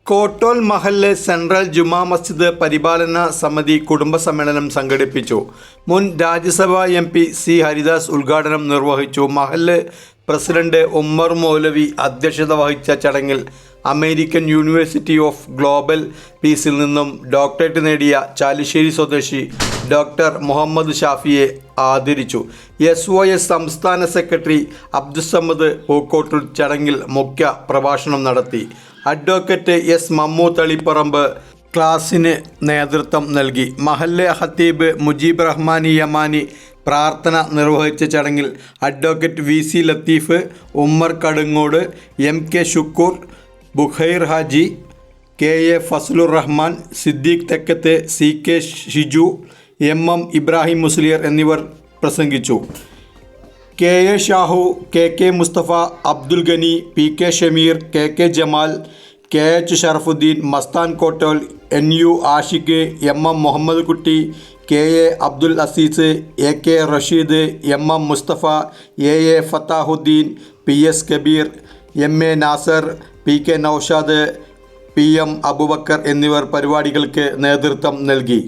കോട്ടോൽ മഹല്ല് സെൻട്രൽ ജുമാ മസ്ജിദ് പരിപാലന സമിതി കുടുംബസമ്മേളനം സംഘടിപ്പിച്ചു. മുൻ രാജ്യസഭാ MP സി ഹരിദാസ് ഉദ്ഘാടനം നിർവഹിച്ചു. മഹല്ല് പ്രസിഡന്റ് ഉമ്മർ മൗലവി അധ്യക്ഷത വഹിച്ച ചടങ്ങിൽ അമേരിക്കൻ യൂണിവേഴ്സിറ്റി ഓഫ് ഗ്ലോബൽ പീസിൽ നിന്നും ഡോക്ടറേറ്റ് നേടിയ ചാലിശ്ശേരി സ്വദേശി ഡോക്ടർ മുഹമ്മദ് ഷാഫിയെ ആദരിച്ചു. SOS സംസ്ഥാന സെക്രട്ടറി അബ്ദുസമ്മദ് പൂക്കോട്ടൂർ ചടങ്ങിൽ മുഖ്യ പ്രഭാഷണം നടത്തി. അഡ്വക്കേറ്റ് S മമ്മൂത്ത് അളിപ്പറമ്പ് ക്ലാസിന് നേതൃത്വം നൽകി. മഹല്ല് ഖത്തീബ് മുജീബ് റഹ്മാനി യമാനി പ്രാർത്ഥന നിർവഹിച്ച ചടങ്ങിൽ advocate VC Latheef, Ummer Kadungode, MK Shukkur, Bukhair Haji, KA Fazlur Rahman, Siddique Thekkath, CK Shiju, MM Ibrahim Musliyar എന്നിവർ പ്രസംഗിച്ചു. KA Shahu, KK Musthafa, Abdul Gani, PK Shameer, KK Jamal, KH Sharafudheen, Masthan Kottol, NU Ashiq, MM Muhammad Kutty, KA Abdul Azeez, AK Rasheed, MM Mustafa, AA Fathahuddeen, PS Kabir, MA Nasar, PK Naushad, PM Abubakar എന്നിവർ പരിപാടികൾക്ക് നേതൃത്വം നൽകി.